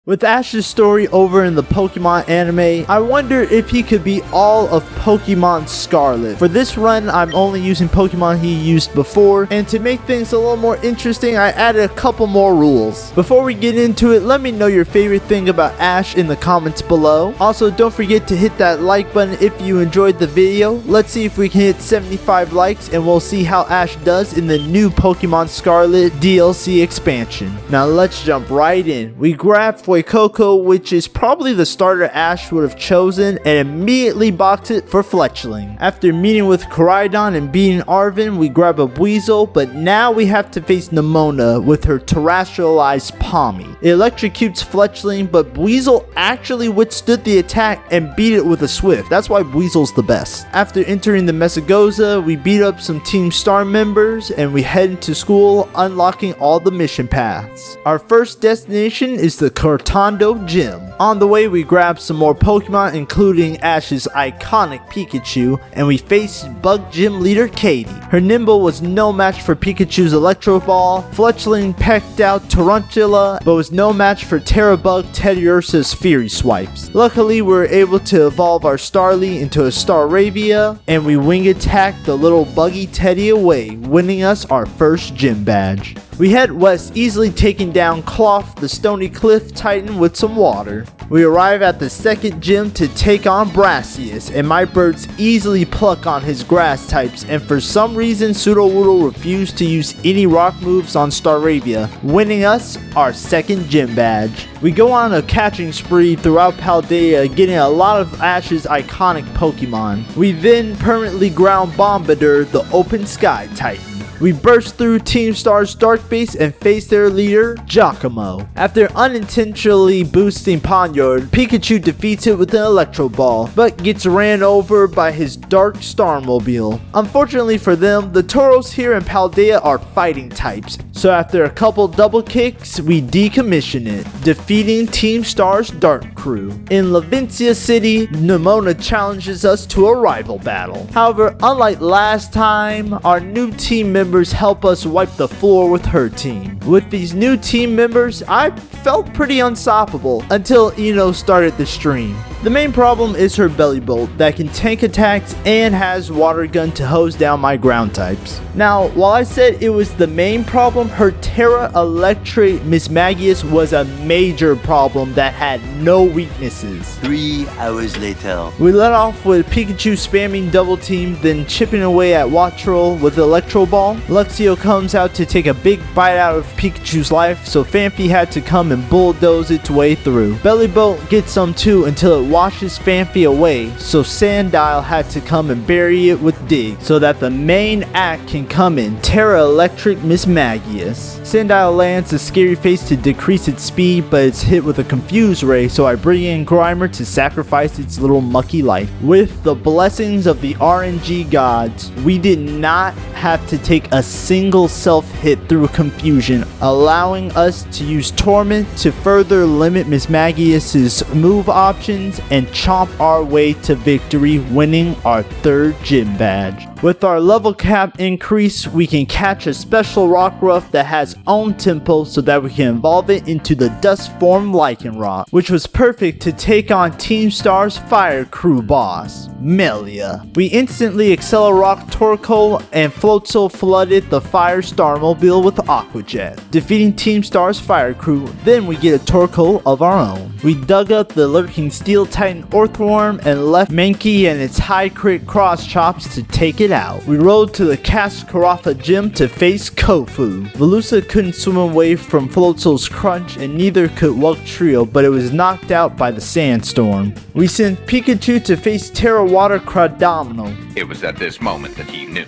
With Ash's story over in the Pokemon anime, I wonder if he could be all of Pokemon Scarlet. For this run, I'm only using Pokemon he used before, and to make things a little more interesting, I added a couple more rules. Before we get into it, let me know your favorite thing about Ash in the comments below. Also, don't forget to hit that like button if you enjoyed the video. Let's see if we can hit 75 likes, and we'll see how Ash does in the new Pokemon Scarlet DLC expansion. Now let's jump right in. We grab Fuecoco, which is probably the starter Ash would have chosen, and immediately box it for Fletchling. After meeting with Koraidon and beating Arven, we grab a Weasel, but now we have to face Nemona with her terrestrialized Palmy. It electrocutes Fletchling, but Weasel actually withstood the attack and beat it with a Swift. That's why Weasel's the best. After entering the Mesagoza, we beat up some Team Star members and we head into school, unlocking all the mission paths. Our first destination is the Cortando Gym. On the way, we grab some more Pokemon, including Ash's iconic Pikachu, and we face Bug Gym leader Katie. Her Nimble was no match for Pikachu's Electro Ball. Fletchling pecked out Tarantula, but was no match for Terrabug Teddiursa's Fury Swipes. Luckily, we were able to evolve our Starly into a Staravia, and we wing attack the little buggy Teddy away, winning us our first gym badge. We head west, easily taking down Cloth, the Stony Cliff Titan, with some water. We arrive at the second gym to take on Brassius, and my birds easily pluck on his grass types, and for some reason Sudowoodo refused to use any rock moves on Staravia, winning us our second gym badge. We go on a catching spree throughout Paldea, getting a lot of Ash's iconic Pokemon. We then permanently ground Bombadil, the Open Sky Titan. We burst through Team Star's Dark Base and face their leader, Giacomo. After unintentionally boosting Ponyard, Pikachu defeats it with an Electro Ball, but gets ran over by his Dark Starmobile. Unfortunately for them, the Tauros here in Paldea are fighting types, so after a couple double kicks, we decommission it, defeating Team Star's Dark Crew. In Lavencia City, Nemona challenges us to a rival battle. However, unlike last time, our new team members help us wipe the floor with her team. With these new team members, I felt pretty unstoppable until Ino started the stream. The main problem is her Belly Bolt that can tank attacks and has Water Gun to hose down my ground types. Now, while I said it was the main problem, her Terra Electric Mismagius was a major problem that had no weaknesses. 3 hours later. We let off with Pikachu spamming double team, then chipping away at Wattrel with Electro Ball. Luxio comes out to take a big bite out of Pikachu's life, so Phanpy had to come and bulldoze its way through. Belly Bolt gets some too until it washes Phanpy away, so Sandile had to come and bury it with Dig, so that the main act can come in, Terra Electric Mismagius. Sandile lands a scary face to decrease its speed, but it's hit with a Confuse Ray, so I bring in Grimer to sacrifice its little mucky life. With the blessings of the RNG gods, we did not have to take a single self-hit through confusion, allowing us to use Torment to further limit Mismagius's move options and chomp our way to victory, winning our third gym badge. With our level cap increase, we can catch a special Rockruff that has own tempo so that we can evolve it into the dust form Lycanroc, which was perfect to take on Team Star's Fire Crew boss, Melia. We instantly Accelerock Torkoal and Floatzel flooded the Fire Starmobile with Aqua Jet, defeating Team Star's Fire Crew. Then we get a Torkoal of our own. We dug up the lurking Steel Titan Earthworm and left Mankey and its high crit cross chops to take it out. We rode to the Cascaratha Gym to face Kofu. Velusa couldn't swim away from Floatzel's crunch, and neither could Wugtrio, but it was knocked out by the sandstorm. We sent Pikachu to face Terra Water Crawdomino. It was at this moment that he knew.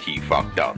He fucked up.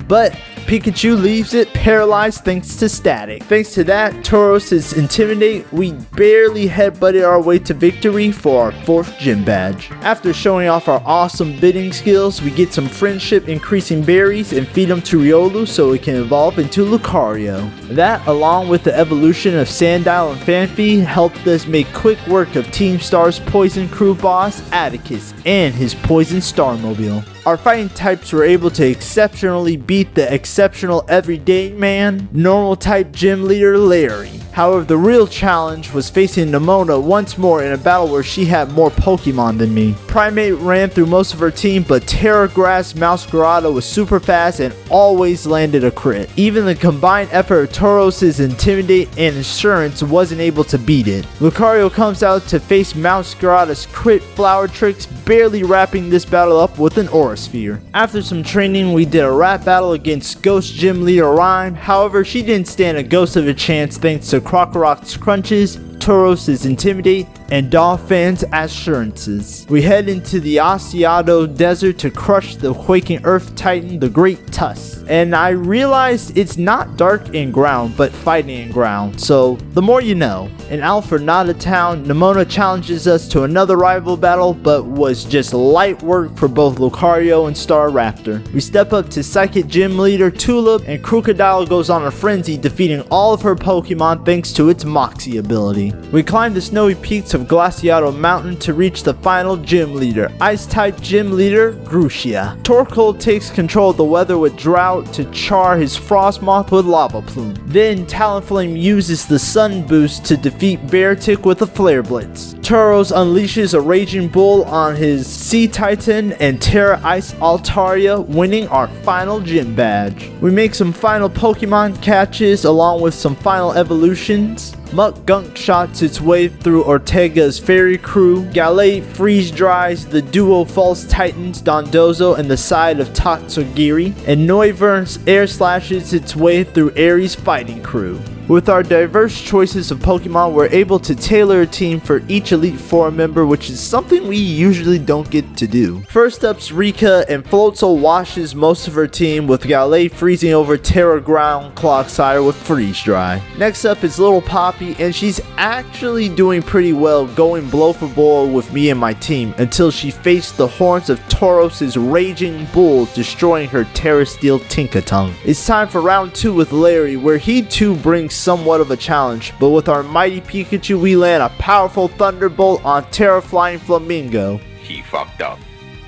But Pikachu leaves it paralyzed thanks to Static. Thanks to that, Tauros' Intimidate, we barely headbutted our way to victory for our fourth gym badge. After showing off our awesome bidding skills, we get some friendship increasing berries and feed them to Riolu so it can evolve into Lucario. That, along with the evolution of Sandile and Phanpy, helped us make quick work of Team Star's Poison Crew boss, Atticus, and his Poison Starmobile. Our fighting types were able to exceptionally beat the exceptional everyday man, normal type gym leader Larry. However, the real challenge was facing Nemona once more in a battle where she had more Pokemon than me. Primate ran through most of her team, but Terragrass Mouscarada was super fast and always landed a crit. Even the combined effort of Tauros' Intimidate and Assurance wasn't able to beat it. Lucario comes out to face Mouscarada's crit flower tricks, barely wrapping this battle up with an Aura Sphere. After some training, we did a rap battle against Ghost Gym Leader Rhyme. However, she didn't stand a ghost of a chance thanks to Krokorok's Crunches, Tauros' Intimidate, and Dolphin's Assurances. We head into the Asiado Desert to crush the quaking Earth Titan, the Great Tusk. And I realized it's not dark in ground, but fighting in ground, so the more you know. In Alfornada Town, Nemona challenges us to another rival battle, but was just light work for both Lucario and Staraptor. We step up to Psychic Gym Leader Tulip, and Crocodile goes on a frenzy, defeating all of her Pokemon thanks to its Moxie ability. We climb the snowy peaks of Glaciado Mountain to reach the final Gym Leader, Ice-type Gym Leader Grucia. Torkoal takes control of the weather with Drought to char his Frostmoth with Lava Plume. Then Talonflame uses the Sun Boost to defeat Beartic with a Flare Blitz. Tauros unleashes a Raging Bull on his Sea Titan and Terra Ice Altaria, winning our final gym badge. We make some final Pokemon catches along with some final evolutions. Muck Gunk shots its way through Ortega's Fairy Crew. Galate freeze dries the duo False Titans Dondozo and the side of Tatsugiri. And Noivern air slashes its way through Ares' Fighting Crew. With our diverse choices of Pokemon, we're able to tailor a team for each Elite Four member, which is something we usually don't get to do. First up's Rika, and Floatzel washes most of her team, with Galate freezing over Terra Ground Clocksire with Freeze Dry. Next up is Little Poppy, and she's actually doing pretty well, going blow for blow with me and my team, until she faced the horns of Tauros' Raging Bull, destroying her Terra Steel Tinkatongue. It's time for round 2 with Larry, where he too brings somewhat of a challenge, but with our mighty Pikachu we land a powerful Thunderbolt on Terra Flying Flamingo. He fucked up.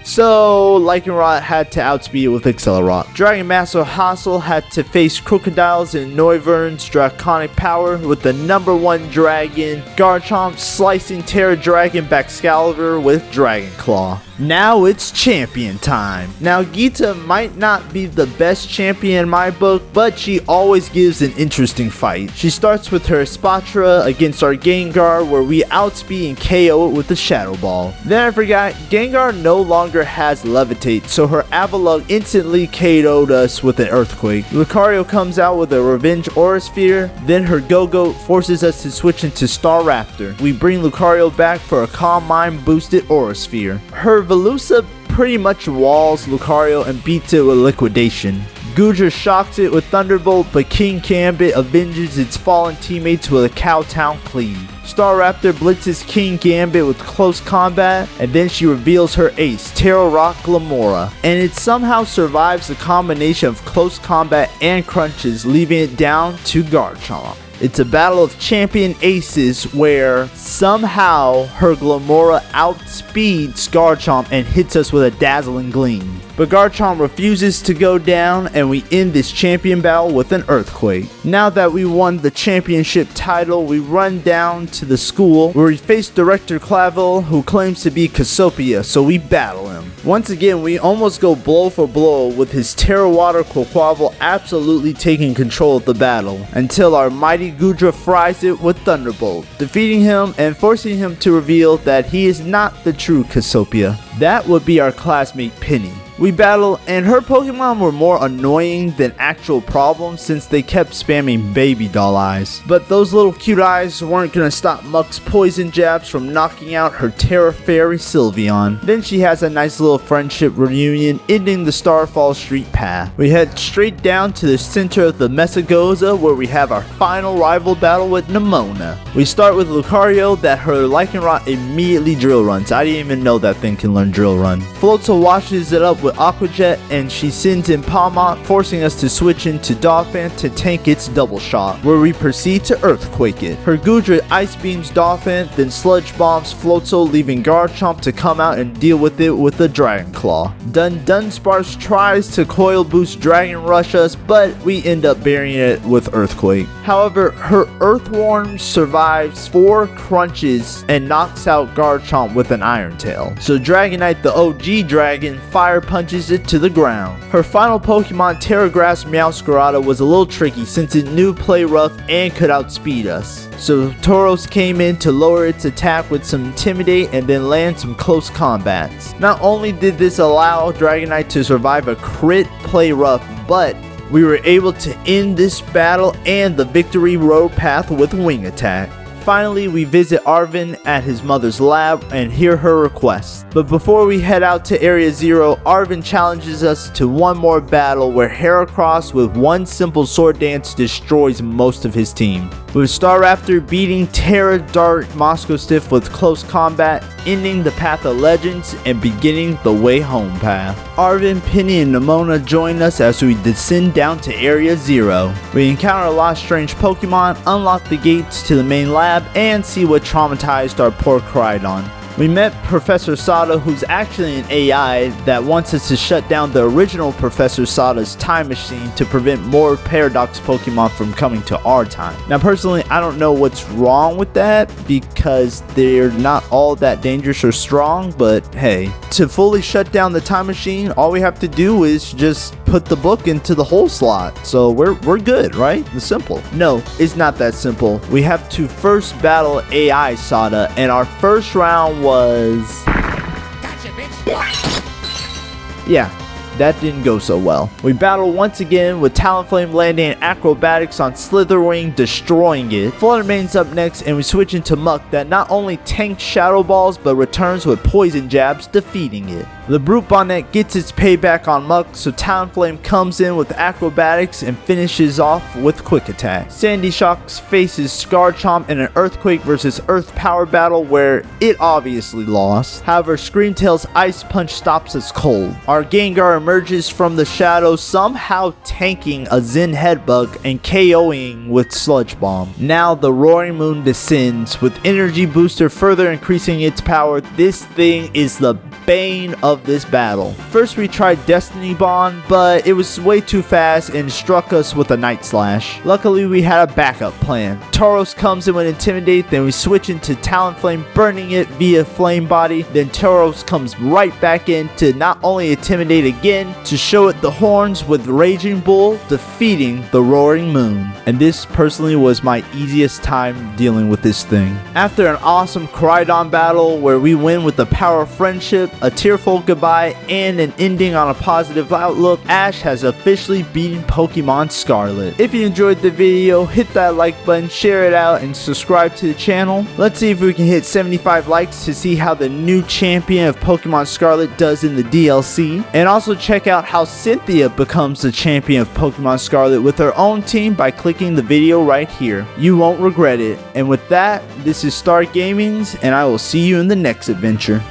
So, Lycanroc had to outspeed it with Accelerock. Dragon Master Hassel had to face Crocodiles and Noivern's Draconic Power with the number 1 Dragon, Garchomp slicing Terra Dragon Baxcalibur with Dragon Claw. Now it's champion time. Now Gita might not be the best champion in my book, but she always gives an interesting fight. She starts with her Spatra against our Gengar, where we outspeed and KO it with the Shadow Ball. Then I forgot, Gengar no longer has Levitate, so her Avalugg instantly KO'd us with an Earthquake. Lucario comes out with a Revenge Aura Sphere, then her Go-Go forces us to switch into Staraptor. We bring Lucario back for a Calm Mind boosted Aura Sphere. Her Velusa pretty much walls Lucario and beats it with Liquidation. Goodra shocks it with Thunderbolt, but King Gambit avenges its fallen teammates with a Cowtown Cleave. Staraptor blitzes King Gambit with Close Combat, and then she reveals her ace, Terra Rock Glamora, and it somehow survives the combination of Close Combat and Crunches, leaving it down to Garchomp. It's a battle of champion aces where somehow her Glamora outspeeds Garchomp and hits us with a dazzling gleam. But Garchomp refuses to go down, and we end this champion battle with an Earthquake. Now that we won the championship title, we run down to the school where we face Director Clavel, who claims to be Cassiopeia, so we battle him. Once again, we almost go blow for blow, with his Terra Water Quaquaval absolutely taking control of the battle, until our mighty Goodra fries it with Thunderbolt, defeating him and forcing him to reveal that he is not the true Cassiopeia. That would be our classmate Penny. We battle, and her Pokemon were more annoying than actual problems since they kept spamming baby doll eyes. But those little cute eyes weren't gonna stop Muck's poison jabs from knocking out her Terra Fairy Sylveon. Then she has a nice little friendship reunion, ending the Starfall Street path. We head straight down to the center of the Mesagoza, where we have our final rival battle with Nemona. We start with Lucario that her Lycanroc immediately drill runs. I didn't even know that thing can learn drill run. Floatzel washes it up with with Aqua Jet, and she sends in Palmont, forcing us to switch into Dolphin to tank its double shot, where we proceed to Earthquake it. Her Gudra ice beams Dolphin, then sludge bombs Floatzel, leaving Garchomp to come out and deal with it with a Dragon Claw. Dunsparce tries to coil boost Dragon Rush us, but we end up burying it with Earthquake. However, her Earthworm survives 4 crunches and knocks out Garchomp with an Iron Tail. So Dragonite, the OG dragon, fire punches it to the ground. Her final Pokemon, Terragrass Meowscarada, was a little tricky since it knew Play Rough and could outspeed us. So Tauros came in to lower its attack with some Intimidate and then land some close combats. Not only did this allow Dragonite to survive a crit Play Rough, but we were able to end this battle and the victory road path with Wing Attack. Finally, we visit Arven at his mother's lab and hear her request. But before we head out to Area 0, Arven challenges us to one more battle where Heracross with one simple sword dance destroys most of his team, with Staraptor beating Terra Dart Moscow Stiff with close combat, ending the Path of Legends and beginning the way home path. Arven, Penny, and Nimona join us as we descend down to Area 0. We encounter a lot of strange Pokemon, unlock the gates to the main lab, and see what traumatized our poor Crydon. We met Professor Sada, who's actually an AI that wants us to shut down the original Professor Sada's time machine to prevent more Paradox Pokemon from coming to our time. Now personally, I don't know what's wrong with that because they're not all that dangerous or strong, but hey, to fully shut down the time machine, all we have to do is just put the book into the hole slot. So we're good, right? It's simple. No, it's not that simple. We have to first battle AI Sada, and our first round was... Gotcha, bitch. Yeah, that didn't go so well. We battle once again with Talonflame landing acrobatics on Slitherwing, destroying it. Fluttermane's up next, and we switch into Muck that not only tanks Shadow Balls but returns with Poison Jabs, defeating it. The Brute Bonnet gets its payback on Muck, so Talonflame comes in with acrobatics and finishes off with Quick Attack. Sandy Shocks faces Scarchomp in an Earthquake versus Earth Power battle where it obviously lost. However, Screamtail's Ice Punch stops us cold. Our Gengar emerges from the shadows, somehow tanking a Zen Headbug and KOing with Sludge Bomb. Now the Roaring Moon descends, with Energy Booster further increasing its power. This thing is the bane of this battle. First we tried Destiny Bond, but it was way too fast and struck us with a Night Slash. Luckily we had a backup plan. Tauros comes in with Intimidate, then we switch into Talonflame, burning it via Flame Body. Then Tauros comes right back in to not only Intimidate again, to show it the horns with Raging Bull, defeating the Roaring Moon. And this personally was my easiest time dealing with this thing. After an awesome Crydon battle where we win with the power of friendship, a tearful goodbye, and an ending on a positive outlook, Ash has officially beaten Pokemon Scarlet. If you enjoyed the video, hit that like button, share it out, and subscribe to the channel. Let's see if we can hit 75 likes to see how the new champion of Pokemon Scarlet does in the DLC. And also check out how Cynthia becomes the champion of Pokemon Scarlet with her own team by clicking the video right here. You won't regret it. And with that, this is Star Gaming's, and I will see you in the next adventure.